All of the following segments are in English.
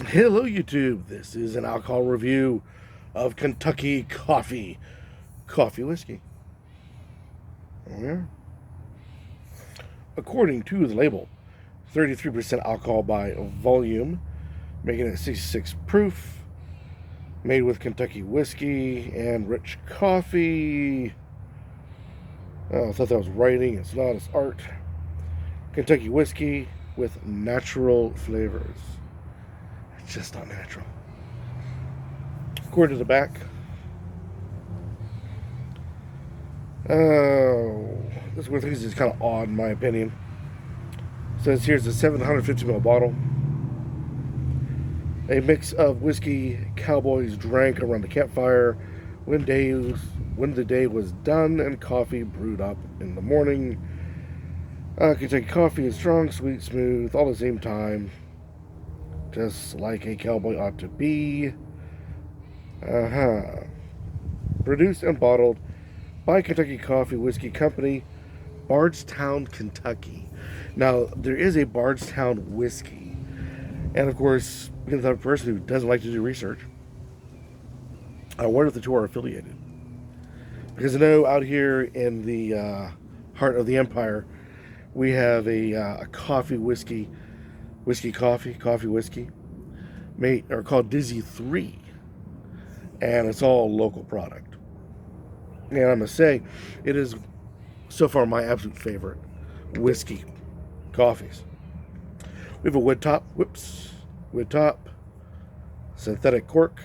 Hello, YouTube. This is an alcohol review of Kentucky coffee whiskey. Oh, yeah. According to the label, 33% alcohol by volume, making it 66 proof, made with Kentucky whiskey and rich coffee. Oh, I thought that was writing. It's not, it's art. Kentucky whiskey with natural flavors. It's just not natural. According to the back, oh, this is where things is kind of odd in my opinion. It says here's a 750 ml bottle. A mix of whiskey cowboys drank around the campfire when the day was done and coffee brewed up in the morning. Kentucky coffee is strong, sweet, smooth, all at the same time, just like a cowboy ought to be. Produced and bottled by Kentucky Coffee Whiskey Company, Bardstown, Kentucky. Now, there is a Bardstown whiskey. And of course, being the type of person who doesn't like to do research, I wonder if the two are affiliated. Because I know out here in the heart of the empire, we have a coffee coffee whiskey, made or called Dizzy 3. And it's all local product. And I must say, it is so far my absolute favorite whiskey coffees. We have a wood top, synthetic cork.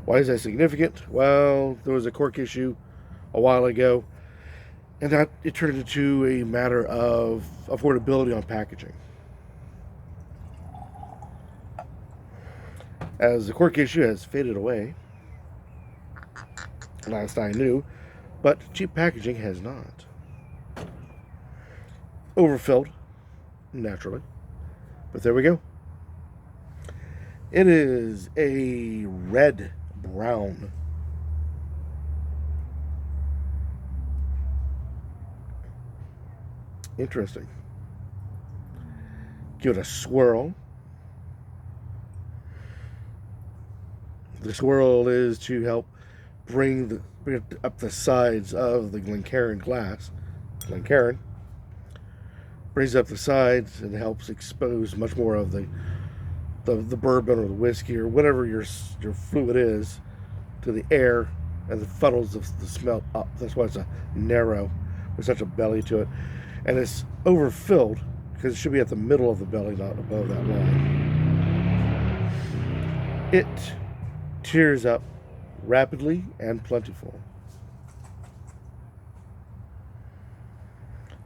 Why is that significant? Well, there was a cork issue a while ago, and that it turned into a matter of affordability on packaging. As the cork issue has faded away, last I knew, but cheap packaging has not. Overfilled, naturally. But there we go. It is a red brown. Interesting. Give it a swirl. The swirl is to help bring up the sides of the Glencairn glass. Glencairn brings up the sides and helps expose much more of the bourbon or the whiskey or whatever your fluid is to the air, and it funnels the smell up. That's why it's a narrow with such a belly to it, and it's overfilled because it should be at the middle of the belly, not above that line. It tears up rapidly and plentiful.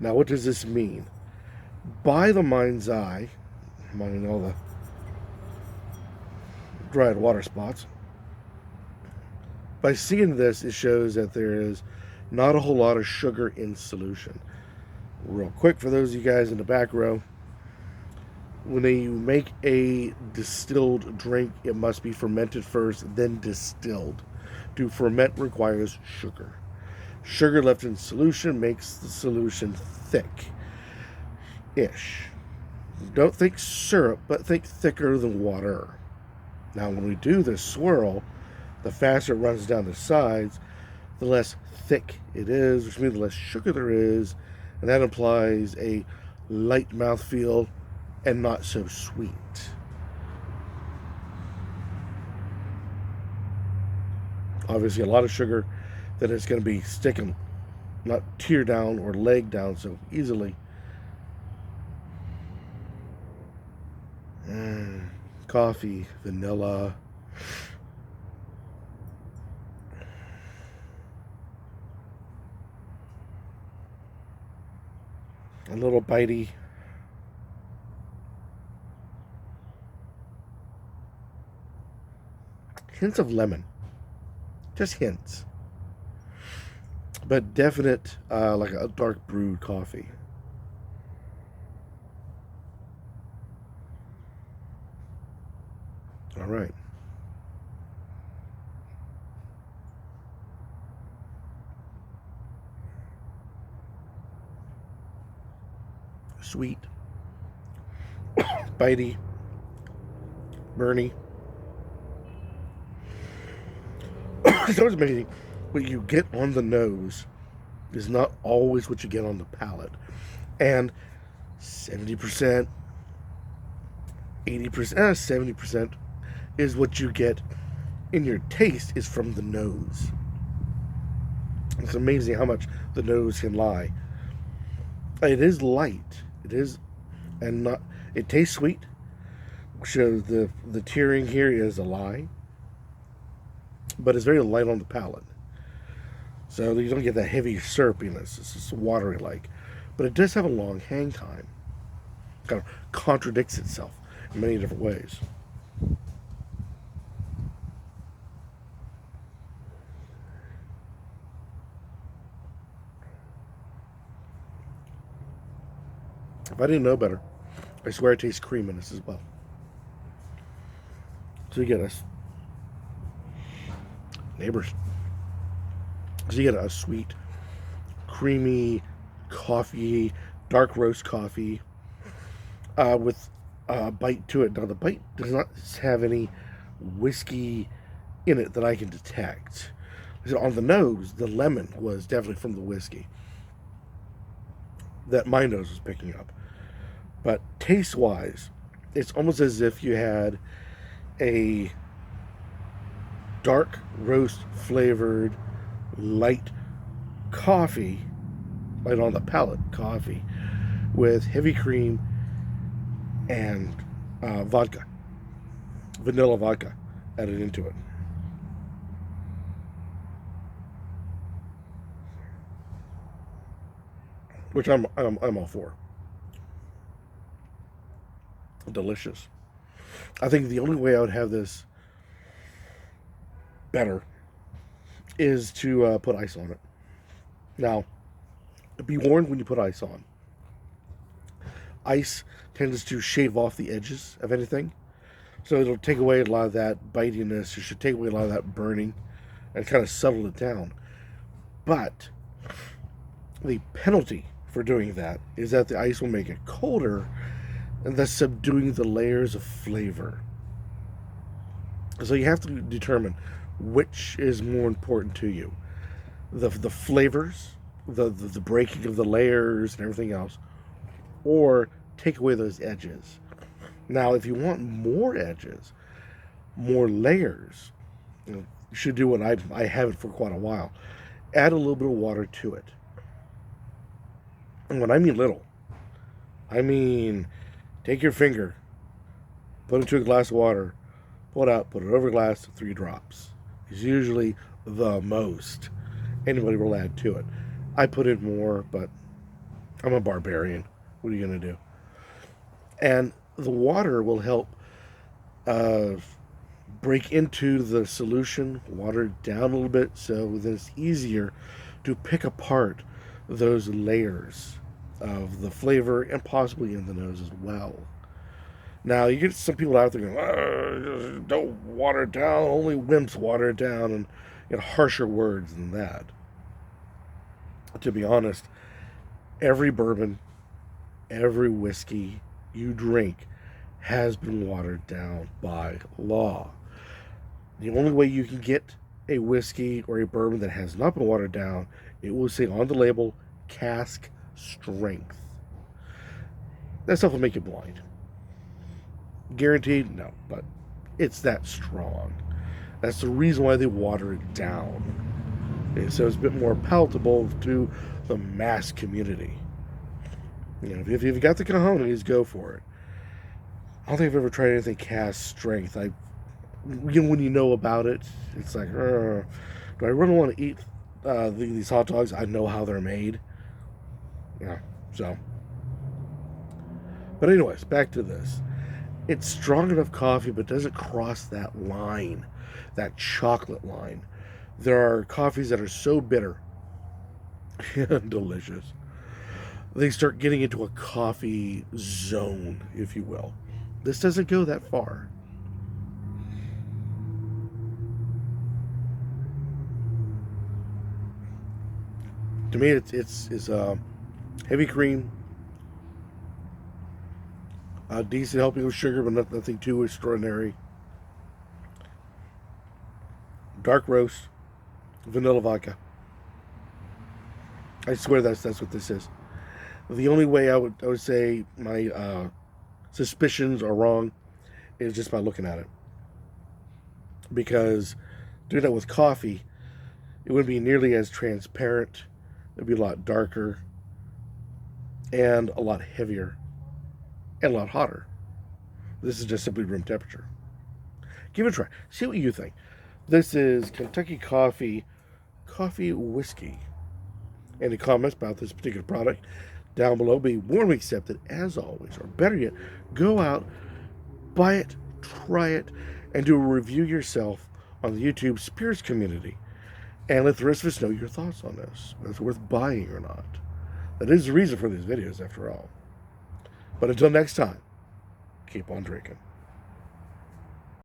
Now, what does this mean? By the mind's eye, minding all the dried water spots, by seeing this, it shows that there is not a whole lot of sugar in solution. Real quick, for those of you guys in the back row, when you make a distilled drink, it must be fermented first, then distilled. To ferment requires sugar. Sugar left in solution makes the solution thick-ish. Don't think syrup, but think thicker than water. Now, when we do this swirl, the faster it runs down the sides, the less thick it is, which means the less sugar there is, and that implies a light mouthfeel and not so sweet. Obviously, a lot of sugar that it's going to be sticking, not tear down or leg down so easily. Coffee, vanilla. A little bitey. Hints of lemon. Just hints. But definite, like a dark brewed coffee. All right. Sweet, bitey, Bernie. It's always amazing what you get on the nose is not always what you get on the palate. And 70%, 80%, 70% is what you get in your taste is from the nose. It's amazing how much the nose can lie. It is light. It is, and not. It tastes sweet. So the tearing here is a lie, but it's very light on the palate. So you don't get that heavy syrupiness. It's just watery like, but it does have a long hang time. Kind of contradicts itself in many different ways. If I didn't know better, I swear it tastes cream in this as well. So you get neighbors. So you get a sweet, creamy coffee, dark roast coffee, with a bite to it. Now the bite does not have any whiskey in it that I can detect. So on the nose, the lemon was definitely from the whiskey that my nose was picking up. But taste-wise, it's almost as if you had a dark roast flavored light coffee, light on the palate coffee, with heavy cream and vodka, vanilla vodka added into it. Which I'm all for. Delicious. I think the only way I would have this better is to put ice on it. Now, be warned when you put ice on. Ice tends to shave off the edges of anything, so it'll take away a lot of that bitiness. It should take away a lot of that burning and kind of settle it down. But the penalty for doing that is that the ice will make it colder and thus subduing the layers of flavor. So you have to determine which is more important to you. The flavors, the breaking of the layers and everything else, or take away those edges. Now, if you want more edges, more layers, you should do what I haven't for quite a while. Add a little bit of water to it. And when I mean little, I mean take your finger, put it into a glass of water, pull it out, put it over a glass, 3 drops. It's usually the most anybody will add to it. I put in more, but I'm a barbarian. What are you going to do? And the water will help break into the solution, water it down a little bit, so then it's easier to pick apart those layers of the flavor and possibly in the nose as well. Now, you get some people out there going, don't water it down, only wimps water it down, and harsher words than that. To be honest, every bourbon, every whiskey you drink has been watered down by law. The only way you can get a whiskey or a bourbon that has not been watered down, it will say on the label, cask strength. That stuff will make you blind. Guaranteed? No, but it's that strong. That's the reason why they water it down. Okay, so it's a bit more palatable to the mass community. If you've got the cojones, go for it. I don't think I've ever tried anything cask strength. When you know about it, it's like, do I really want to eat these hot dogs? I know how they're made. Yeah, so. But anyways, back to this. It's strong enough coffee, but doesn't cross that line, that chocolate line. There are coffees that are so bitter and delicious. They start getting into a coffee zone, if you will. This doesn't go that far. To me, it's heavy cream, A decent helping of sugar, but nothing too extraordinary. Dark roast, vanilla vodka. I swear that's what this is. The only way I would say my suspicions are wrong is just by looking at it, because doing that with coffee, it wouldn't be nearly as transparent. It'd be a lot darker and a lot heavier and a lot hotter. This is just simply room temperature. Give it a try. See what you think. This is Kentucky Coffee Whiskey. Any comments about this particular product down below, be warmly accepted as always. Or better yet, go out, buy it, try it, and do a review yourself on the YouTube Spirits community. And let the rest of us know your thoughts on this, whether it's worth buying or not. That is the reason for these videos, after all. But until next time, keep on drinking.